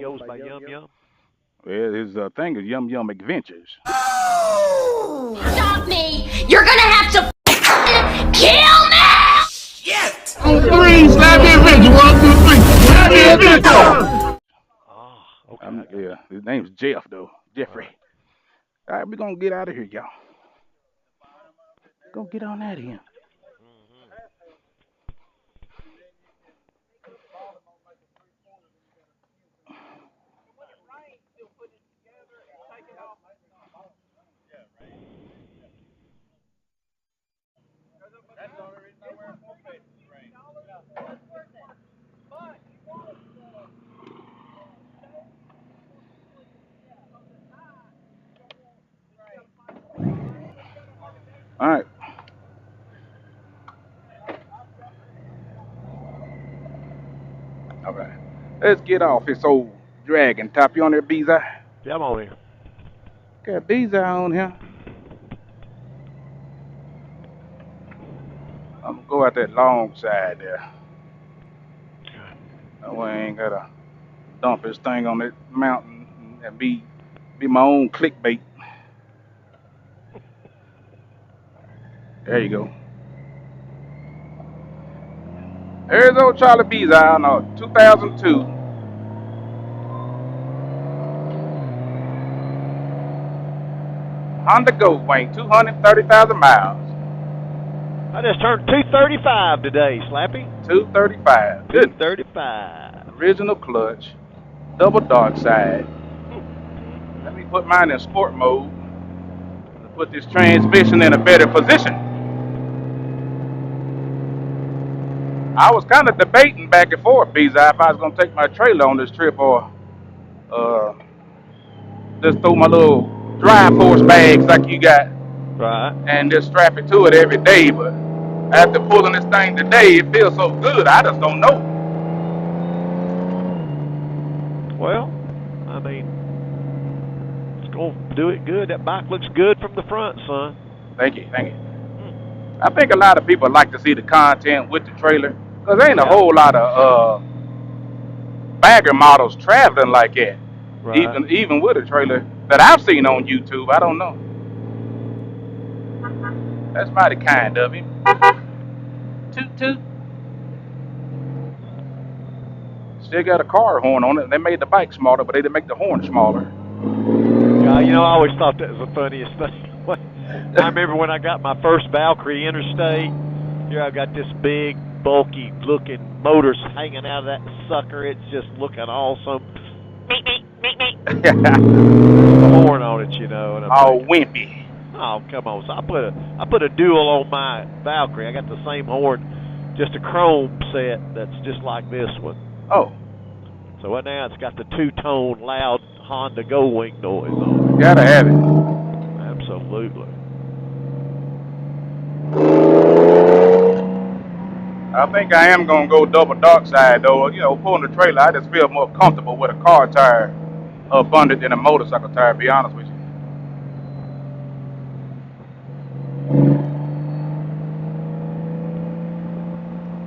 Goes by Yum Yum. Well, his thing is Yum Yum Adventures. Oh! Stop me! You're gonna have to kill me! Shit! On three, slap me adventure. 1, 2, 3. Slap me adventure. Ah, okay. Yeah, his name's Jeff though. Jeffrey. All right, we're gonna get out of here, y'all. Go get on out of here. All right. All right. Let's get off this old dragon top. You on there, Beezy? Yeah, I'm on here. Got Beezy on here. I'm gonna go out that long side there. That way I ain't gotta dump this thing on that mountain and be my own clickbait. There you go. There's old Charlie Beezy on a 2002 Honda GoldWing, 230,000 miles. I just turned 235 today, Slappy. 235. Good. 235. Original clutch, double dark side. Let me put mine in sport mode. Put this transmission in a better position. I was kind of debating back and forth, Beezy, if I was gonna take my trailer on this trip or just throw my little drive force bags like you got, Right. and just strap it to it every day. But after pulling this thing today, it feels so good. I just don't know. Well, I mean, it's gonna do it good. That bike looks good from the front, son. Thank you, thank you. I think a lot of people like to see the content with the trailer, because there ain't a whole lot of bagger models traveling like that. Right. Even with a trailer that I've seen on YouTube. I don't know. That's mighty kind of him. Toot toot. Still got a car horn on it. They made the bike smaller, but they didn't make the horn smaller. Yeah, you know, I always thought that was the funniest thing. I remember when I got my first Valkyrie Interstate. Here I got this big, bulky looking motors hanging out of that sucker. It's just looking awesome. The horn on it, you know. And all wimpy. Oh, come on. So I put a dual on my Valkyrie. I got the same horn, just a chrome set that's just like this one. Oh. So right now it's got the two-tone loud Honda GoldWing noise on it. Gotta have it. Absolutely. I think I am gonna go double dark side though. You know, pulling the trailer, I just feel more comfortable with a car tire up under than a motorcycle tire, to be honest with you.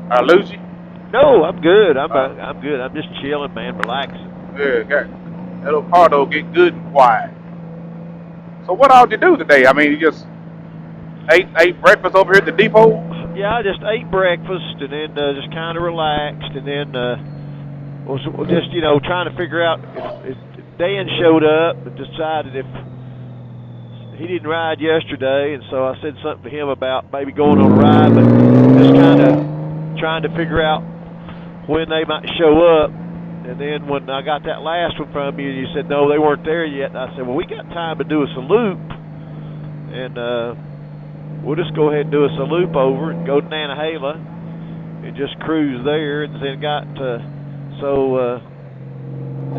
I lose you? No, I'm good. I'm good. I'm just chilling, man, relaxing. Yeah, got that little car though get good and quiet. So what all did you do today? I mean, you just ate breakfast over here at the depot? Yeah, I just ate breakfast and then just kind of relaxed, and then was just, you know, trying to figure out if Dan showed up and decided if he didn't ride yesterday, and so I said something to him about maybe going on a ride, but just kind of trying to figure out when they might show up. And then when I got that last one from you, you said, no, they weren't there yet. And I said, well, we got time to do us a loop. And we'll just go ahead and do us a loop over and go to Nantahala and just cruise there. And then got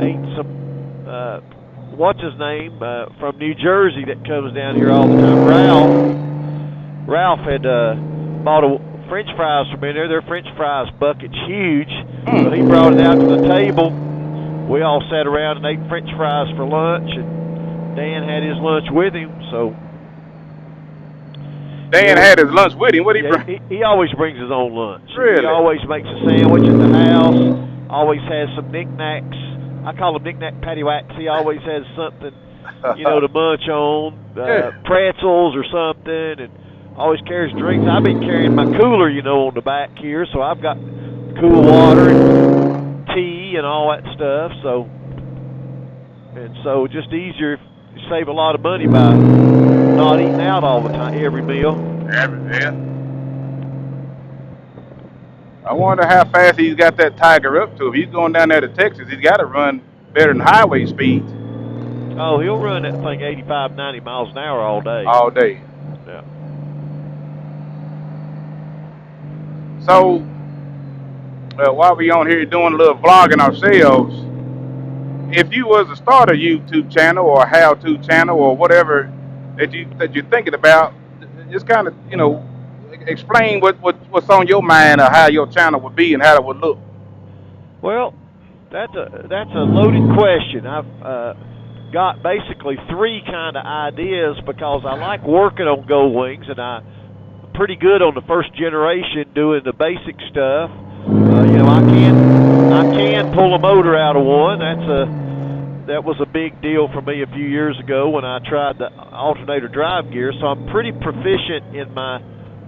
ate some, what's his name, from New Jersey that comes down here all the time. Ralph had bought a French fries from in there. Their French fries bucket's huge. So he brought it out to the table. We all sat around and ate French fries for lunch, and Dan had his lunch with him. So Dan had his lunch with him. What did he bring? He always brings his own lunch. Really? He always makes a sandwich at the house. Always has some knickknacks I call him Knick-Knack Paddywhacks. He always has something, you know, to munch on, pretzels or something, and always carries drinks. I've been carrying my cooler, you know, on the back here, so I've got cool water and tea and all that stuff. So just easier. You save a lot of money by not eating out all the time, every meal. Every meal. I wonder how fast he's got that Tiger up to. If he's going down there to Texas, he's got to run better than highway speeds. Oh, he'll run that thing 85, 90 miles an hour all day. All day. Yeah. So, while we on here doing a little vlogging ourselves, if you was to start a YouTube channel or a how-to channel or whatever that you're thinking about, just kind of, you know, explain what's on your mind or how your channel would be and how it would look. Well, that's a loaded question. I've got basically three kind of ideas because I like working on GoldWings, and I'm pretty good on the first generation doing the basic stuff. You know, I can pull a motor out of one. That was a big deal for me a few years ago when I tried the alternator drive gear. So I'm pretty proficient in my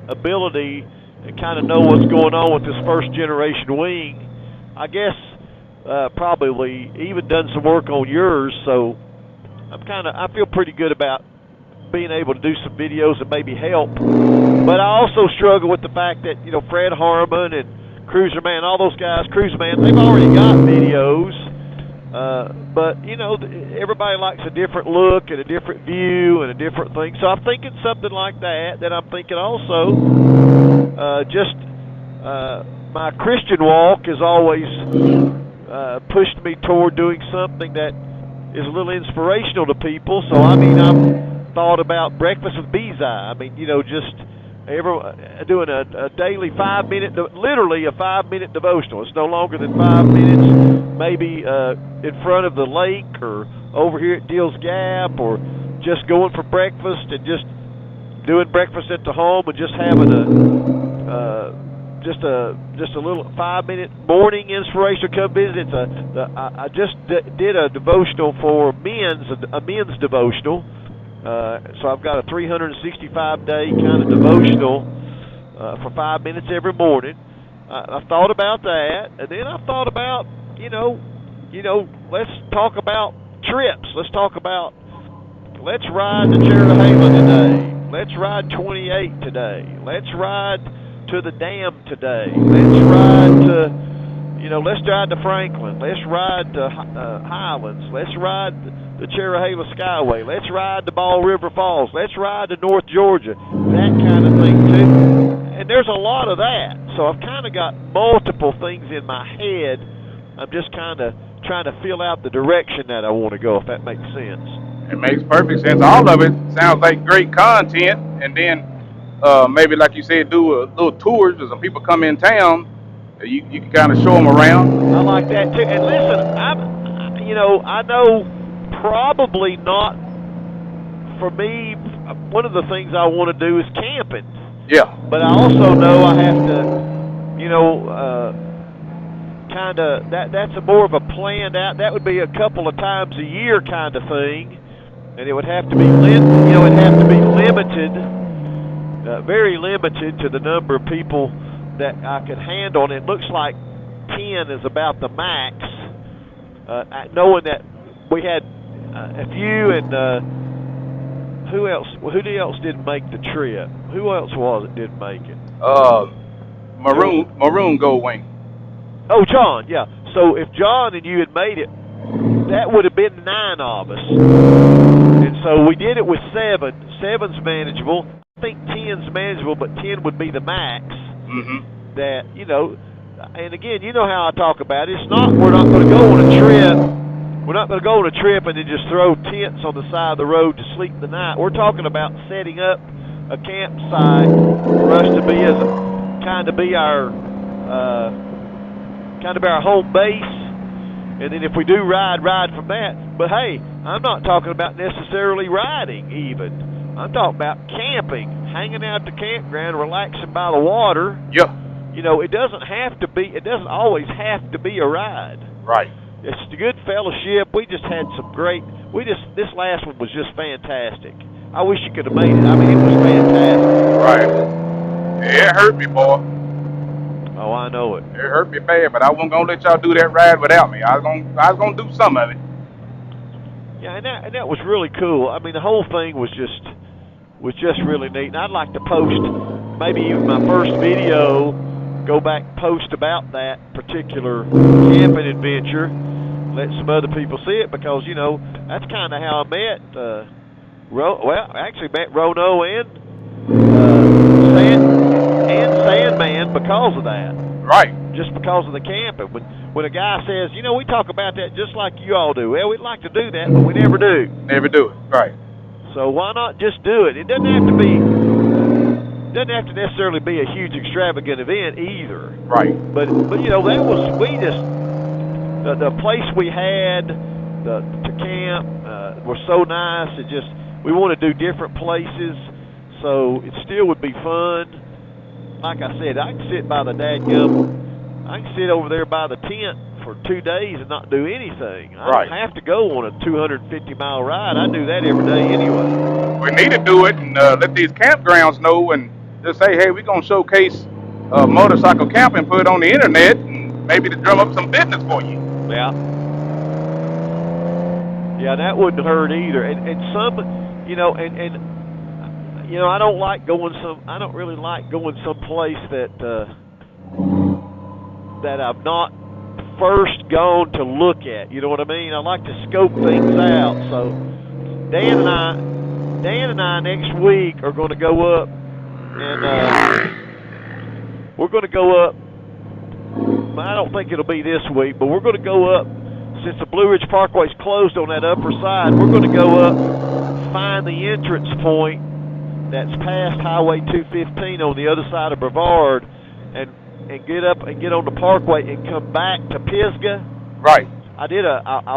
ability and kind of know what's going on with this first generation wing. I guess probably even done some work on yours, so I feel pretty good about being able to do some videos and maybe help. But I also struggle with the fact that, you know, Fred Harmon and Cruiser Man, all those guys, Cruiser Man, they've already got videos. But, you know, everybody likes a different look and a different view and a different thing. So I'm thinking something like that. Then I'm thinking also my Christian walk has always pushed me toward doing something that is a little inspirational to people. So, I mean, I've thought about breakfast with Breezy. I mean, you know, just doing a daily 5-minute, literally a 5-minute devotional. It's no longer than 5 minutes, maybe in front of the lake or over here at Deal's Gap, or just going for breakfast and just doing breakfast at the home and just having just a little 5-minute morning inspiration. Come visit. I just did a devotional for a men's devotional. So I've got a 365-day kind of devotional for 5 minutes every morning. I've thought about that, and then I've thought about, you know, let's talk about trips. Let's ride the Cherahela today. Let's ride 28 today. Let's ride to the dam today. Let's ride to Franklin. Let's ride to Highlands. Let's ride the Cherahela Skyway. Let's ride to Ball River Falls. Let's ride to North Georgia. That kind of thing too. And there's a lot of that. So I've kind of got multiple things in my head. I'm just kind of trying to fill out the direction that I want to go, if that makes sense. It makes perfect sense. All of it sounds like great content. And then maybe, like you said, do a little tours as some people come in town. You can kind of show them around. I like that too. And listen, I know probably not for me. One of the things I want to do is camping. Yeah. But I also know I have to, that's a more of a planned out. That would be a couple of times a year kind of thing, and it would have to be limited, very limited to the number of people that I could handle. And it looks like 10 is about the max. Knowing that we had a few, and who else didn't make the trip? Who else was it didn't make it? Maroon GoldWing. Oh, John, yeah. So if John and you had made it, that would have been 9 of us. And so we did it with 7. 7's manageable. I think 10's manageable, but 10 would be the max. Mm-hmm. That, and again, you know how I talk about it. It's not, we're not going to go on a trip. We're not going to go on a trip and then just throw tents on the side of the road to sleep the night. We're talking about setting up a campsite for us to be our home base, and then if we do ride from that. But hey, I'm not talking about necessarily riding even. I'm talking about camping, hanging out at the campground, relaxing by the water. Yeah. It doesn't always have to be a ride. Right. it's a good fellowship. We just had some great. This last one was just fantastic. I wish you could have made it. I mean, it was fantastic. Right. Yeah, it hurt me, boy. Oh, I know it. It hurt me bad, but I wasn't gonna let y'all do that ride without me. I was gonna do some of it. Yeah, and that was really cool. I mean, the whole thing was just really neat. And I'd like to post maybe even my first video, go back and post about that particular camping adventure, let some other people see it, because, you know, that's kind of how I met, met Rono and Sandman because of that. Right. Just because of the camping. When a guy says, you know, we talk about that just like you all do. Well, we'd like to do that, but we never do. Never do it. Right. So why not just do it? It doesn't have to necessarily be a huge extravagant event either. Right. But you know, the place we had to camp were so nice. We want to do different places, so it still would be fun. Like I said, I can sit over there by the tent for 2 days and not do anything. I don't have to go on a 250-mile ride. I do that every day anyway. We need to do it and let these campgrounds know, and just say, hey, we're going to showcase motorcycle camping, put it on the internet, and maybe to drum up some business for you. Yeah. Yeah, that wouldn't hurt either. And some, you know, you know, I don't really like going someplace that I've not first gone to look at. You know what I mean? I like to scope things out. So Dan and I next week are going to go up, and we're going to go up. I don't think it'll be this week, but we're going to go up. Since the Blue Ridge Parkway's closed on that upper side, we're going to go up, find the entrance point that's past Highway 215 on the other side of Brevard, and get up and get on the Parkway and come back to Pisgah. Right. I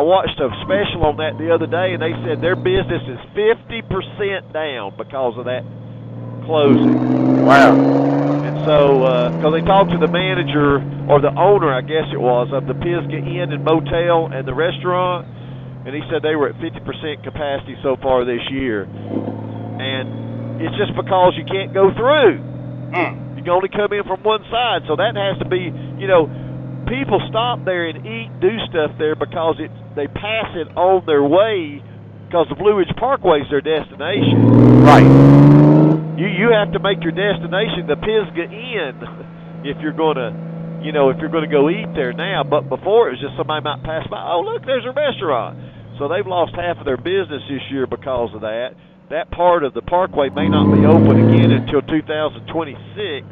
watched a special on that the other day, and they said their business is 50% down because of that closing. Wow. And so, because they talked to the manager, or the owner, I guess it was, of the Pisgah Inn and Motel and the restaurant, and he said they were at 50% capacity so far this year. And it's just because you can't go through. You can only come in from one side, so that has to be, you know, people stop there and eat, do stuff there because they pass it on their way, because the Blue Ridge Parkway is their destination. Right. You have to make your destination the Pisgah Inn if you're gonna go eat there now. But before, it was just somebody might pass by. Oh, look, there's a restaurant. So they've lost half of their business this year because of that. That part of the Parkway may not be open again until 2026.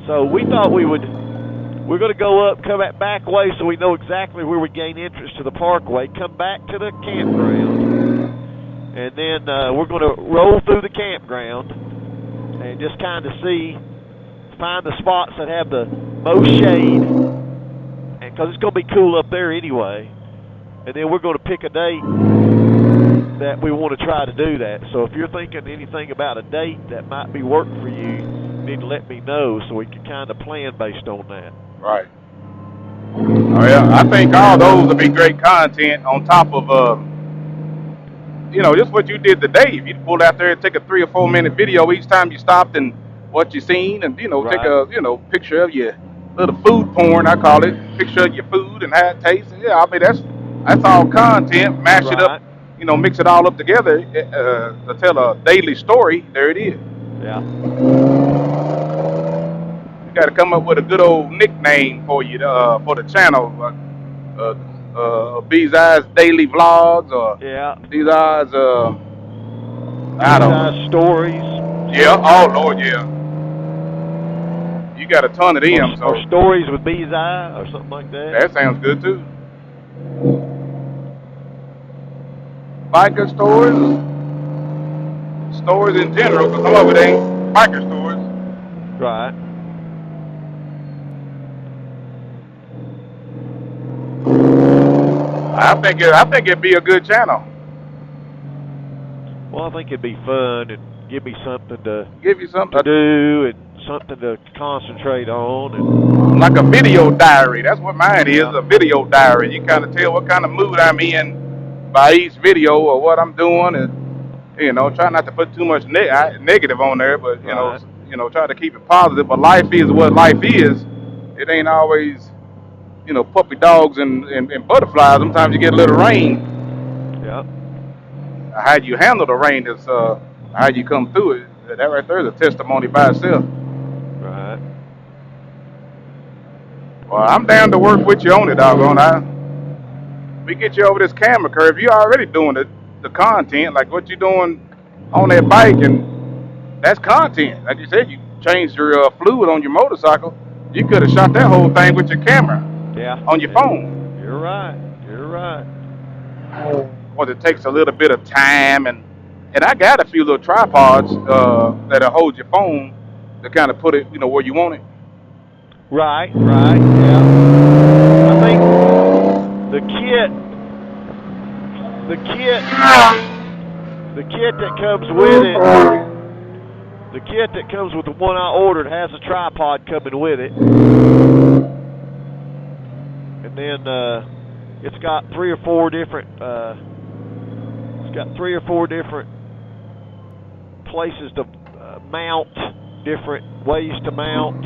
So we thought we're going to go up, come back way, so we know exactly where we gain entrance to the Parkway, come back to the campground, and then we're going to roll through the campground and just kind of find the spots that have the most shade, because it's going to be cool up there anyway. And then we're going to pick a date that we want to try to do that. So if you're thinking anything about a date that might be working for you, you need to let me know so we can kind of plan based on that. Right. Oh yeah, I think all those would be great content on top of just what you did today. If you pulled out there and take a 3 or 4 minute video each time you stopped and what you seen, and take a picture of your little food porn, I call it, picture of your food and how it tastes. And yeah, I mean that's all content. Mash it up, mix it all up together to tell a daily story. There it is. Yeah. Got to come up with a good old nickname for you for the channel. Bees Eyes Daily Vlogs, or Bees Eyes I don't know. Stories. Yeah, oh Lord, yeah. You got a ton of them. Or stories with Bees Eye or something like that. That sounds good too. Biker stores in general, because some of it ain't biker stores. Right. I think it'd be a good channel. Well, I think it'd be fun and give me something to do and something to concentrate on. And like a video diary. That's what mine is, a video diary. You kind of tell what kind of mood I'm in by each video or what I'm doing, and you know, try not to put too much negative on there, but you know, try to keep it positive. But life is what life is. It ain't always, you know, puppy dogs and butterflies. Sometimes you get a little rain. Yeah. How you handle the rain is how you come through it. That right there is a testimony by itself. Right. Well, I'm down to work with you on it, doggone. We get you over this camera curve. You're already doing the content, like what you're doing on that bike, and that's content. Like you said, you changed your fluid on your motorcycle. You could have shot that whole thing with your camera. Yeah. On your phone. You're right. You're right. Well, it takes a little bit of time, and I got a few little tripods that'll hold your phone to kind of put it, you know, where you want it. Right, yeah. I think the kit that comes with it, the kit that comes with the one I ordered has a tripod coming with it. And then it's got three or four different places to mount, different ways to mount.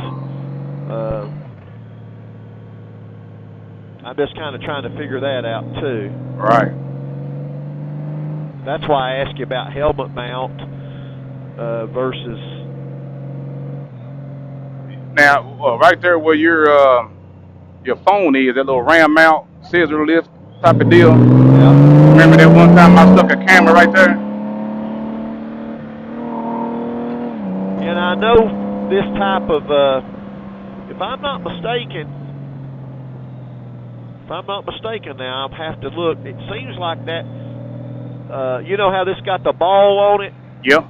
I'm just kind of trying to figure that out too. Right. That's why I asked you about helmet mount versus. Now, right there where your phone is, that little ram mount, scissor lift type of deal. Yeah. Remember that one time I stuck a camera right there? And I know this type of, if I'm not mistaken now, I'll have to look. It seems like that, you know how this got the ball on it? Yeah.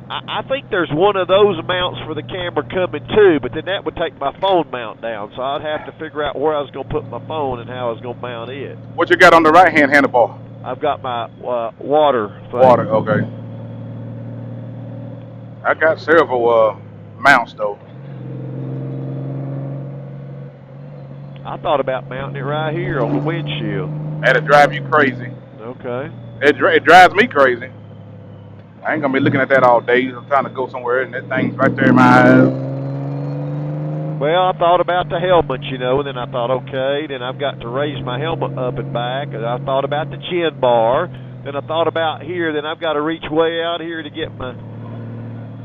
I think there's one of those mounts for the camera coming too, but then that would take my phone mount down, so I'd have to figure out where I was going to put my phone and how I was going to mount it. What you got on the right-hand handlebar? I've got my water thing. Water, okay. I got several mounts, though. I thought about mounting it right here on the windshield. That'll drive you crazy. Okay. It drives me crazy. I ain't going to be looking at that all day. I'm trying to go somewhere, and that thing's right there in my eyes. Well, I thought about the helmet, you know, and then I thought, okay, then I've got to raise my helmet up and back, and I thought about the chin bar, then I thought about here, then I've got to reach way out here to get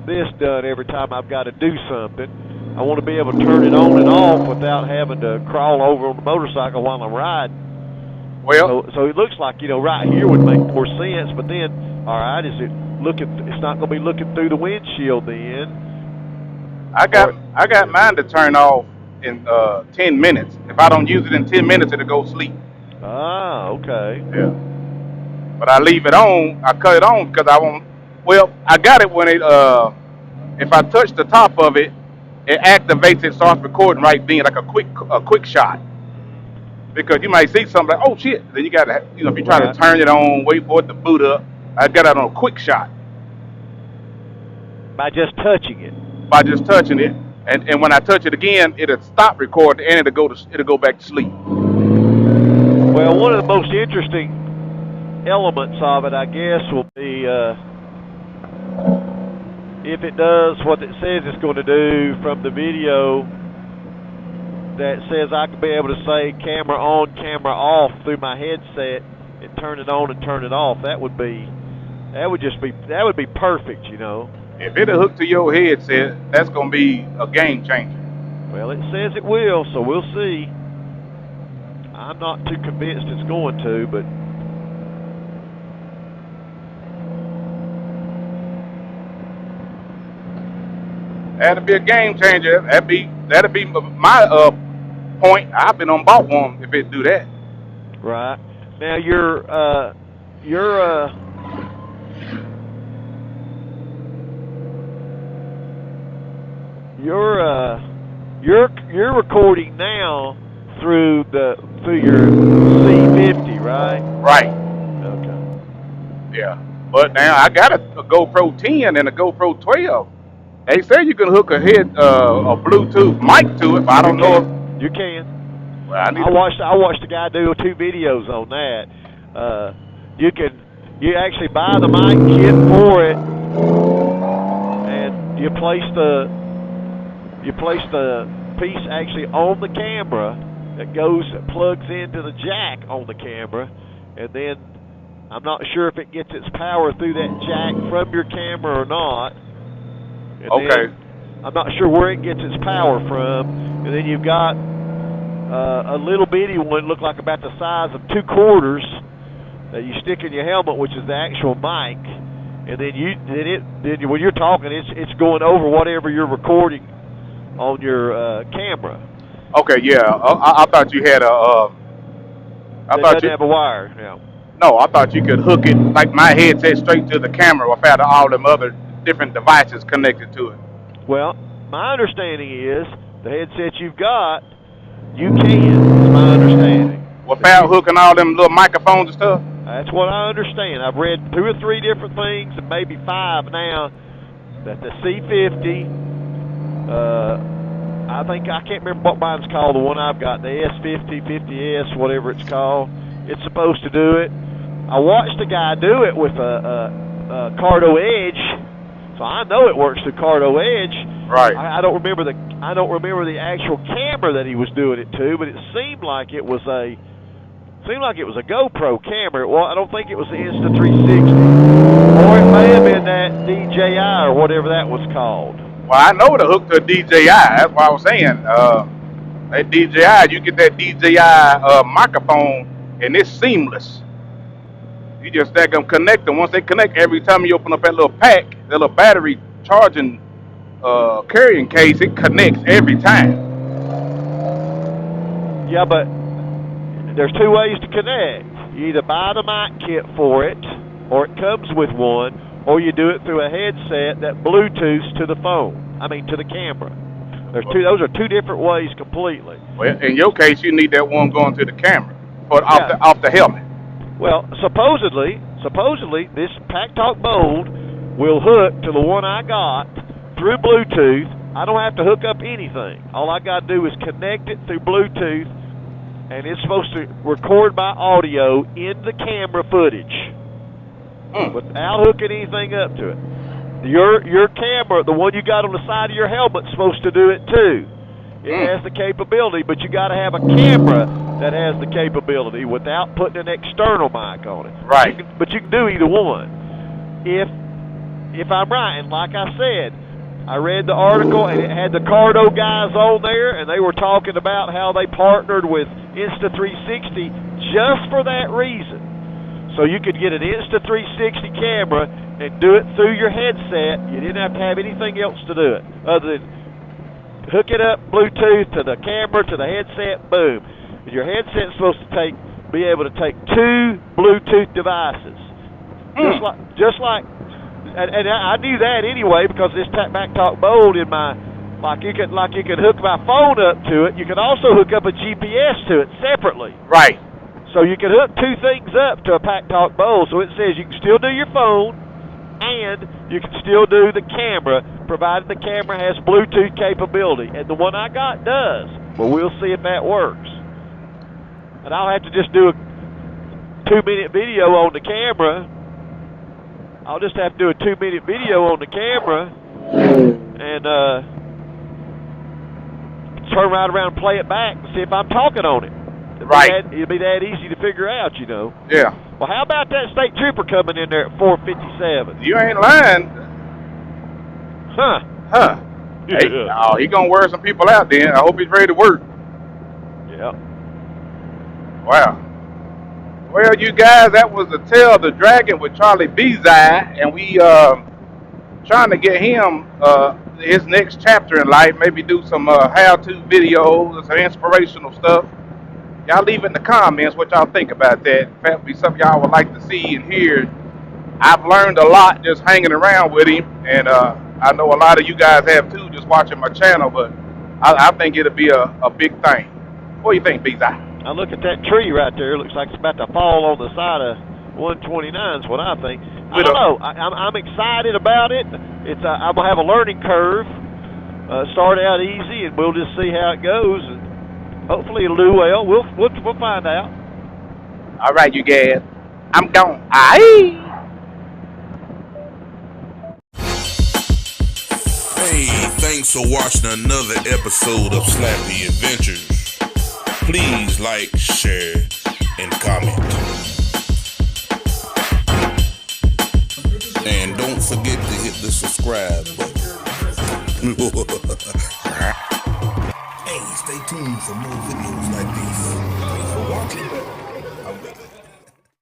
this done every time I've got to do something. I want to be able to turn it on and off without having to crawl over on the motorcycle while I'm riding. Well, so it looks like, you know, right here would make more sense, but then, all right, it's not going to be looking through the windshield then. I got mine to turn off in 10 minutes. If I don't use it in 10 minutes, it'll go sleep. Ah, okay. Yeah. But I leave it on. I cut it on because I want. Well, I got it when it. If I touch the top of it, it activates. It starts recording right then, like a quick shot. Because you might see something like, oh shit. Then you gotta, you know, if you try to turn it on, wait for it to boot up. I got it on a quick shot. By just touching it. By just touching it, and when I touch it again, it'll stop recording and it'll go back to sleep. Well, one of the most interesting elements of it, I guess, will be if it does what it says it's going to do from the video that says I could be able to say camera on, camera off through my headset and turn it on and turn it off. That would be perfect, you know. If it'll hook to your headset, that's going to be a game changer. Well, it says it will, so we'll see. I'm not too convinced it's going to, but that'll be a game changer. That'll be my point. I've been on bought one if it do that. Right. Now you're recording now through your C50, right? Right. Okay. Yeah. But now I got a GoPro 10 and a GoPro 12, They say you can hook a Bluetooth mic to it, but I don't know if. You can. Well, I watched a guy do 2 videos on that. You actually buy the mic kit for it, and you place the piece actually on the camera that plugs into the jack on the camera, and then I'm not sure if it gets its power through that jack from your camera or not. And okay. I'm not sure where it gets its power from, and then you've got a little bitty one, look like about the size of 2 quarters that you stick in your helmet, which is the actual mic, and then when you're talking, it's going over whatever you're recording on your camera. Okay, yeah. I thought you had a. It doesn't have a wire. Yeah. No, I thought you could hook it like my headset straight to the camera without all them other different devices connected to it. Well, my understanding is the headset you've got, you can. It's my understanding. Without hooking all them little microphones and stuff? That's what I understand. I've read 2 or 3 different things, and maybe 5 now, that the C50, I can't remember what mine's called, the one I've got, the S50, 50S, whatever it's called. It's supposed to do it. I watched a guy do it with a Cardo Edge, so I know it works through Cardo Edge. Right. I don't remember the actual camera that he was doing it to, but it seemed like it was a GoPro camera. Well, I don't think it was the Insta360, or it may have been that DJI or whatever that was called. Well, I know to hook to a DJI. That's what I was saying. That DJI, you get that DJI microphone, and it's seamless. You just stack them, connect them. Once they connect, every time you open up that little pack, that little battery charging carrying case, it connects every time. Yeah, but there's 2 ways to connect. You either buy the mic kit for it, or it comes with one, or you do it through a headset that Bluetooths to the phone. I mean, to the camera. Those are 2 different ways completely. Well, in your case, you need that one going to the camera, off the helmet. Well, supposedly, this Pack Talk Bold will hook to the one I got through Bluetooth. I don't have to hook up anything. All I got to do is connect it through Bluetooth, and it's supposed to record my audio in the camera footage without hooking anything up to it. Your camera, the one you got on the side of your helmet, is supposed to do it too. It has the capability, but you got to have a camera that has the capability without putting an external mic on it. Right. But you can do either one. If I'm right, and like I said, I read the article, and it had the Cardo guys on there, and they were talking about how they partnered with Insta360 just for that reason. So you could get an Insta360 camera and do it through your headset. You didn't have to have anything else to do it other than hook it up Bluetooth to the camera, to the headset, boom. And your headset's supposed to be able to take 2 Bluetooth devices. Just like and I knew that anyway, because this Back Talk Bold in my, like you could hook my phone up to it. You could also hook up a GPS to it separately. Right. So you can hook 2 things up to a Pack Talk Bold. So it says you can still do your phone, and you can still do the camera, provided the camera has Bluetooth capability. And the one I got does. But we'll see if that works. And I'll have to just do a 2-minute video on the camera. I'll just have to do a 2-minute video on the camera and turn right around and play it back and see if I'm talking on it. It'll be that easy to figure out, you know. Yeah. Well, how about that state trooper coming in there at 4:57? You ain't lying. Huh. Hey, he gonna wear some people out then. I hope he's ready to work. Yeah. Wow. Well, you guys, that was the Tale of the Dragon with Charlie Breezy, and we trying to get him his next chapter in life. Maybe do some how-to videos, some inspirational stuff. Y'all leave in the comments what y'all think about that. If that would be something y'all would like to see and hear. I've learned a lot just hanging around with him, and I know a lot of you guys have too, just watching my channel, but I think it'll be a big thing. What do you think, Breezy? I look at that tree right there. It looks like it's about to fall on the side of 129 is what I think. I With don't a- know. I'm excited about it. It's I'm gonna have a learning curve. Start out easy, and we'll just see how it goes, and hopefully it'll do well. We'll find out. All right, you guys. I'm gone. Aye. Hey, thanks for watching another episode of Slappy Adventures. Please like, share, and comment. And don't forget to hit the subscribe button. Hey, stay tuned for more videos like this. Thanks for watching.